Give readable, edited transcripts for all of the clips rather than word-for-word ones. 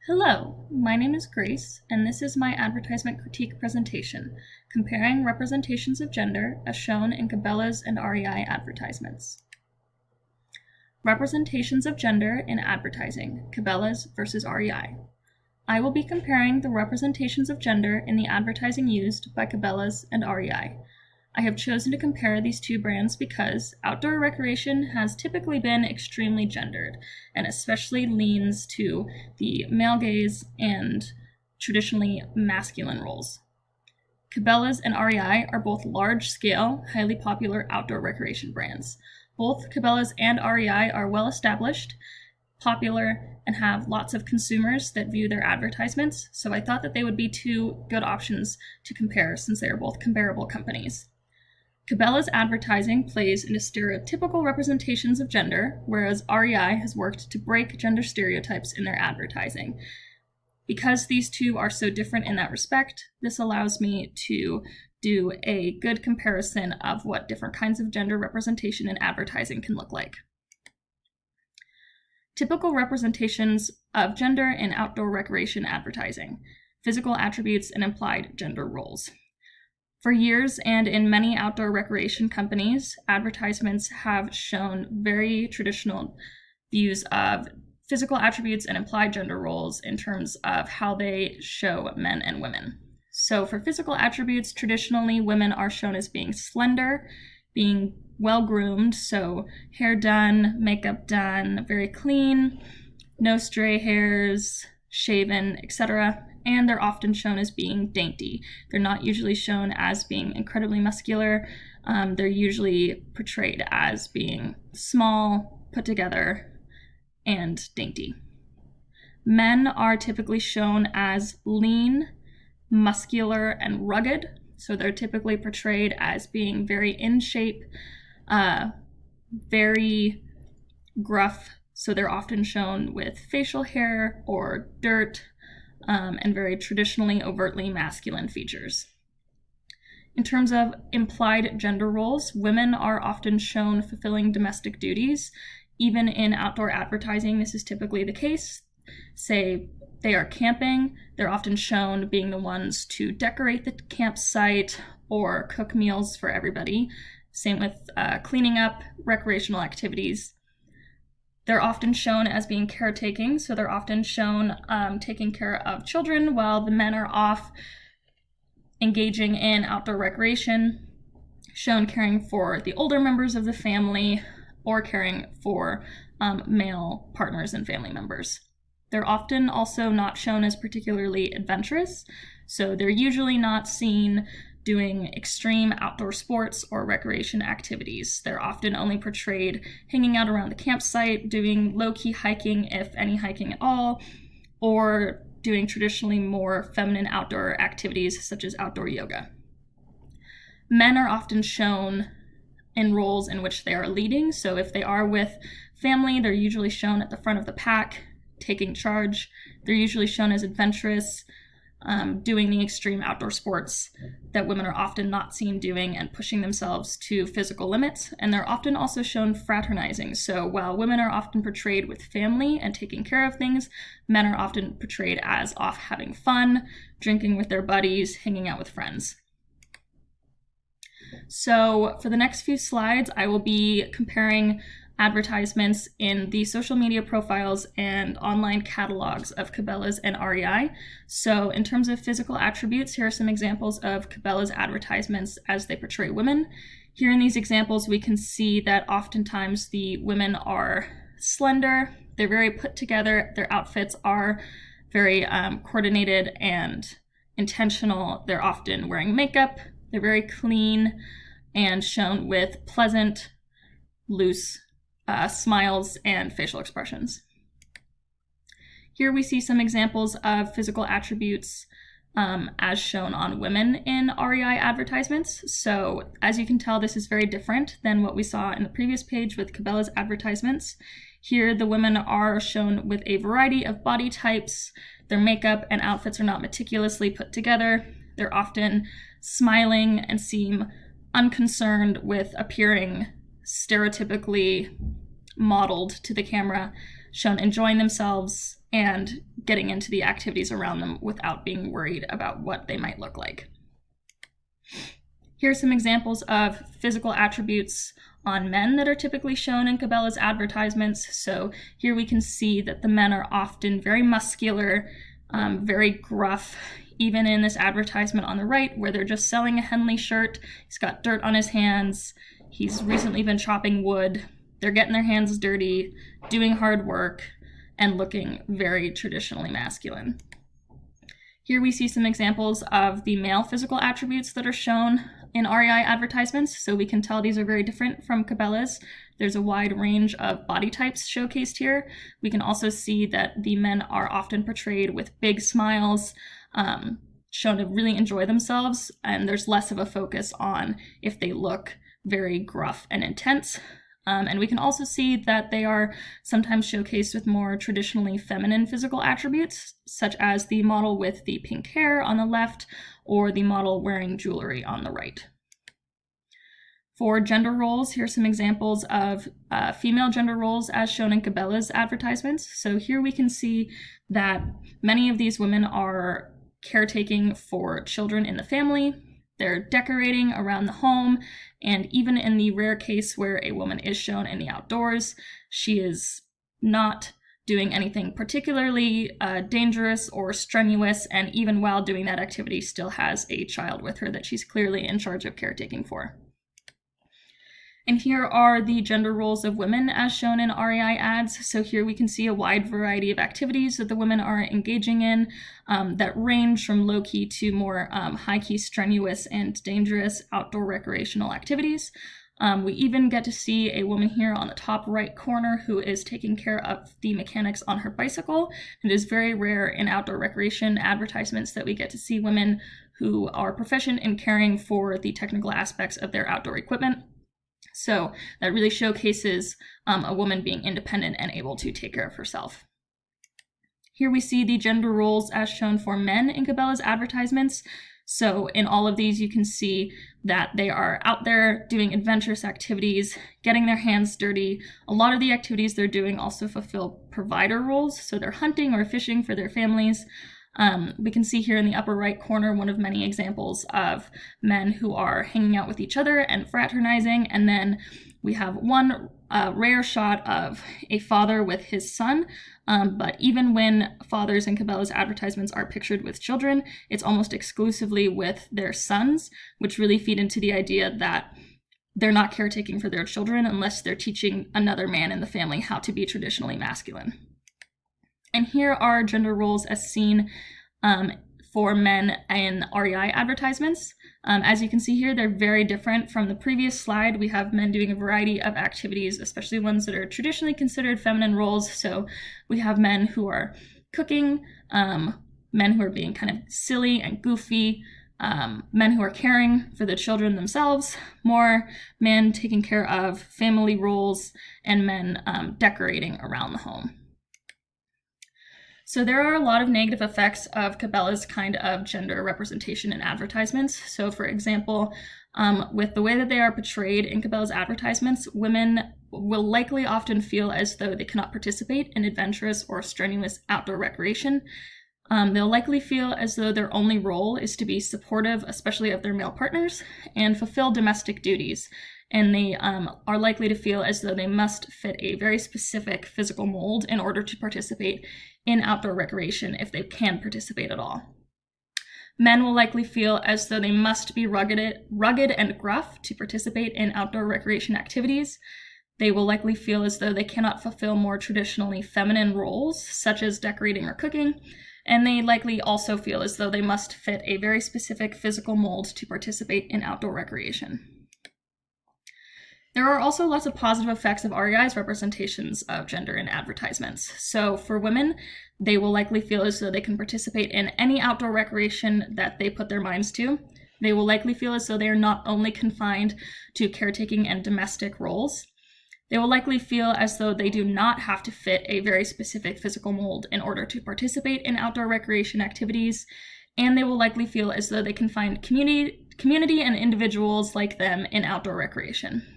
Hello, my name is Grace, and this is my advertisement critique presentation, comparing representations of gender as shown in Cabela's and REI advertisements. Representations of gender in advertising, Cabela's versus REI. I will be comparing the representations of gender in the advertising used by Cabela's and REI. I have chosen to compare these two brands because outdoor recreation has typically been extremely gendered and especially leans to the male gaze and traditionally masculine roles. Cabela's and REI are both large-scale, highly popular outdoor recreation brands. Both Cabela's and REI are well-established, popular, and have lots of consumers that view their advertisements, so I thought that they would be two good options to compare since they are both comparable companies. Cabela's advertising plays into stereotypical representations of gender, whereas REI has worked to break gender stereotypes in their advertising. Because these two are so different in that respect, this allows me to do a good comparison of what different kinds of gender representation in advertising can look like. Typical representations of gender in outdoor recreation advertising: physical attributes and implied gender roles. For years and in many outdoor recreation companies, advertisements have shown very traditional views of physical attributes and implied gender roles in terms of how they show men and women. So for physical attributes, traditionally women are shown as being slender, being well-groomed, so hair done, makeup done, very clean, no stray hairs, shaven, etc., and they're often shown as being dainty. They're not usually shown as being incredibly muscular. They're usually portrayed as being small, put together, and dainty. Men are typically shown as lean, muscular, and rugged. So they're typically portrayed as being very in shape, very gruff. So they're often shown with facial hair or dirt, and very traditionally overtly masculine features. In terms of implied gender roles, women are often shown fulfilling domestic duties. Even in outdoor advertising, this is typically the case. Say they are camping, they're often shown being the ones to decorate the campsite or cook meals for everybody. Same with cleaning up, recreational activities. They're often shown as being caretaking, so they're often shown taking care of children while the men are off engaging in outdoor recreation, shown caring for the older members of the family or caring for male partners and family members. They're often also not shown as particularly adventurous, so they're usually not seen doing extreme outdoor sports or recreation activities. They're often only portrayed hanging out around the campsite, doing low-key hiking, if any hiking at all, or doing traditionally more feminine outdoor activities such as outdoor yoga. Men are often shown in roles in which they are leading, so if they are with family, they're usually shown at the front of the pack, taking charge. They're usually shown as adventurous, doing the extreme outdoor sports that women are often not seen doing and pushing themselves to physical limits. And they're often also shown fraternizing. So while women are often portrayed with family and taking care of things, men are often portrayed as off having fun, drinking with their buddies, hanging out with friends. So for the next few slides, I will be comparing advertisements in the social media profiles and online catalogs of Cabela's and REI. So in terms of physical attributes, here are some examples of Cabela's advertisements as they portray women. Here in these examples, we can see that oftentimes the women are slender, they're very put together, their outfits are very coordinated and intentional. They're often wearing makeup, they're very clean, and shown with pleasant, loose smiles and facial expressions. Here we see some examples of physical attributes as shown on women in REI advertisements. So as you can tell, this is very different than what we saw in the previous page with Cabela's advertisements. Here the women are shown with a variety of body types. Their makeup and outfits are not meticulously put together. They're often smiling and seem unconcerned with appearing stereotypically modeled to the camera, shown enjoying themselves and getting into the activities around them without being worried about what they might look like. Here are some examples of physical attributes on men that are typically shown in Cabela's advertisements. So here we can see that the men are often very muscular, very gruff. Even in this advertisement on the right, where they're just selling a Henley shirt, he's got dirt on his hands, he's recently been chopping wood, they're getting their hands dirty, doing hard work, and looking very traditionally masculine. Here we see some examples of the male physical attributes that are shown in REI advertisements, so we can tell these are very different from Cabela's. There's a wide range of body types showcased here. We can also see that the men are often portrayed with big smiles, shown to really enjoy themselves, and there's less of a focus on if they look very gruff and intense. And we can also see that they are sometimes showcased with more traditionally feminine physical attributes, such as the model with the pink hair on the left or the model wearing jewelry on the right. For gender roles, here's some examples of female gender roles as shown in Cabela's advertisements. So here we can see that many of these women are caretaking for children in the family, they're decorating around the home, and even in the rare case where a woman is shown in the outdoors, she is not doing anything particularly dangerous or strenuous, and even while doing that activity still has a child with her that she's clearly in charge of caretaking for. And here are the gender roles of women as shown in REI ads. So here we can see a wide variety of activities that the women are engaging in that range from low-key to more high-key, strenuous, and dangerous outdoor recreational activities. We even get to see a woman here on the top right corner who is taking care of the mechanics on her bicycle. It is very rare in outdoor recreation advertisements that we get to see women who are proficient in caring for the technical aspects of their outdoor equipment. So that really showcases a woman being independent and able to take care of herself. Here we see the gender roles as shown for men in Cabela's advertisements. So in all of these, you can see that they are out there doing adventurous activities, getting their hands dirty. A lot of the activities they're doing also fulfill provider roles. So they're hunting or fishing for their families. We can see here in the upper right corner one of many examples of men who are hanging out with each other and fraternizing. And then we have one rare shot of a father with his son. But even when fathers in Cabela's advertisements are pictured with children, it's almost exclusively with their sons, which really feed into the idea that they're not caretaking for their children unless they're teaching another man in the family how to be traditionally masculine. And here are gender roles as seen for men in REI advertisements. As you can see here, they're very different from the previous slide. We have men doing a variety of activities, especially ones that are traditionally considered feminine roles. So we have men who are cooking, men who are being kind of silly and goofy, men who are caring for the children themselves, more men taking care of family roles, and men decorating around the home. So there are a lot of negative effects of Cabela's kind of gender representation in advertisements. So for example, with the way that they are portrayed in Cabela's advertisements, women will likely often feel as though they cannot participate in adventurous or strenuous outdoor recreation. They'll likely feel as though their only role is to be supportive, especially of their male partners, and fulfill domestic duties. And they are likely to feel as though they must fit a very specific physical mold in order to participate in outdoor recreation if they can participate at all. Men will likely feel as though they must be rugged and gruff to participate in outdoor recreation activities. They will likely feel as though they cannot fulfill more traditionally feminine roles, such as decorating or cooking, and they likely also feel as though they must fit a very specific physical mold to participate in outdoor recreation. There are also lots of positive effects of REI's representations of gender in advertisements. So for women, they will likely feel as though they can participate in any outdoor recreation that they put their minds to. They will likely feel as though they are not only confined to caretaking and domestic roles. They will likely feel as though they do not have to fit a very specific physical mold in order to participate in outdoor recreation activities. And they will likely feel as though they can find community and individuals like them in outdoor recreation.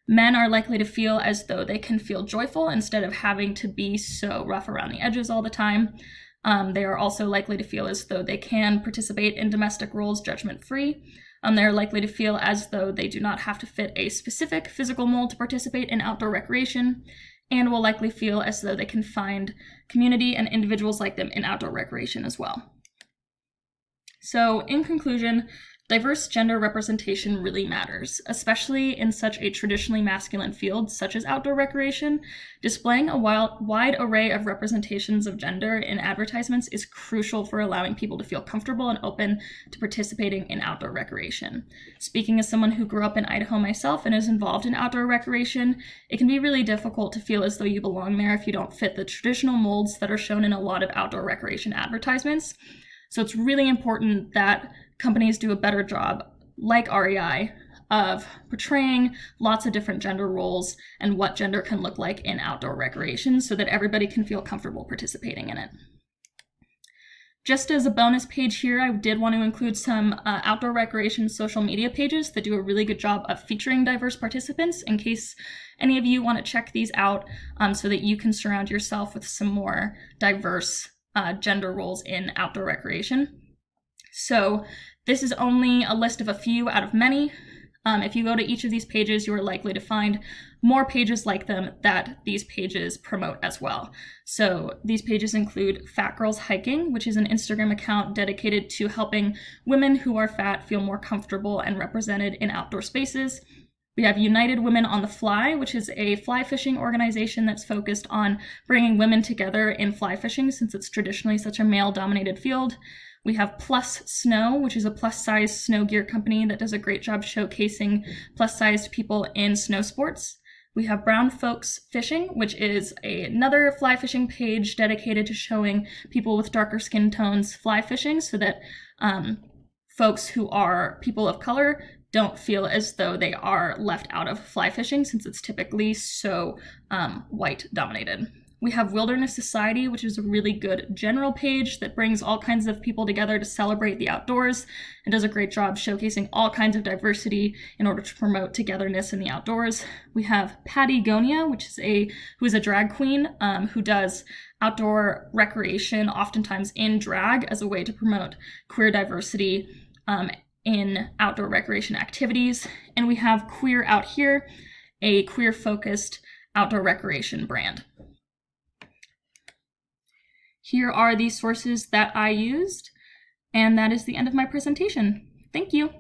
Men are likely to feel as though they can feel joyful instead of having to be so rough around the edges all the time. They are also likely to feel as though they can participate in domestic roles judgment-free. They're likely to feel as though they do not have to fit a specific physical mold to participate in outdoor recreation, and will likely feel as though they can find community and individuals like them in outdoor recreation as well. So, in conclusion, diverse gender representation really matters, especially in such a traditionally masculine field such as outdoor recreation. Displaying a wide array of representations of gender in advertisements is crucial for allowing people to feel comfortable and open to participating in outdoor recreation. Speaking as someone who grew up in Idaho myself and is involved in outdoor recreation, it can be really difficult to feel as though you belong there if you don't fit the traditional molds that are shown in a lot of outdoor recreation advertisements. So it's really important that companies do a better job, like REI, of portraying lots of different gender roles and what gender can look like in outdoor recreation so that everybody can feel comfortable participating in it. Just as a bonus page here, I did want to include some outdoor recreation social media pages that do a really good job of featuring diverse participants in case any of you want to check these out so that you can surround yourself with some more diverse gender roles in outdoor recreation. So this is only a list of a few out of many. If you go to each of these pages, you are likely to find more pages like them that these pages promote as well. So these pages include Fat Girls Hiking, which is an Instagram account dedicated to helping women who are fat feel more comfortable and represented in outdoor spaces. We have United Women on the Fly, which is a fly fishing organization that's focused on bringing women together in fly fishing since it's traditionally such a male-dominated field. We have Plus Snow, which is a plus-size snow gear company that does a great job showcasing plus-sized people in snow sports. We have Brown Folks Fishing, which is another fly fishing page dedicated to showing people with darker skin tones fly fishing so that folks who are people of color don't feel as though they are left out of fly fishing since it's typically so white dominated. We have Wilderness Society, which is a really good general page that brings all kinds of people together to celebrate the outdoors and does a great job showcasing all kinds of diversity in order to promote togetherness in the outdoors. We have Patty Gonia, who is a drag queen who does outdoor recreation, oftentimes in drag, as a way to promote queer diversity in outdoor recreation activities. And we have Queer Out Here, a queer-focused outdoor recreation brand. Here are the sources that I used, and that is the end of my presentation. Thank you.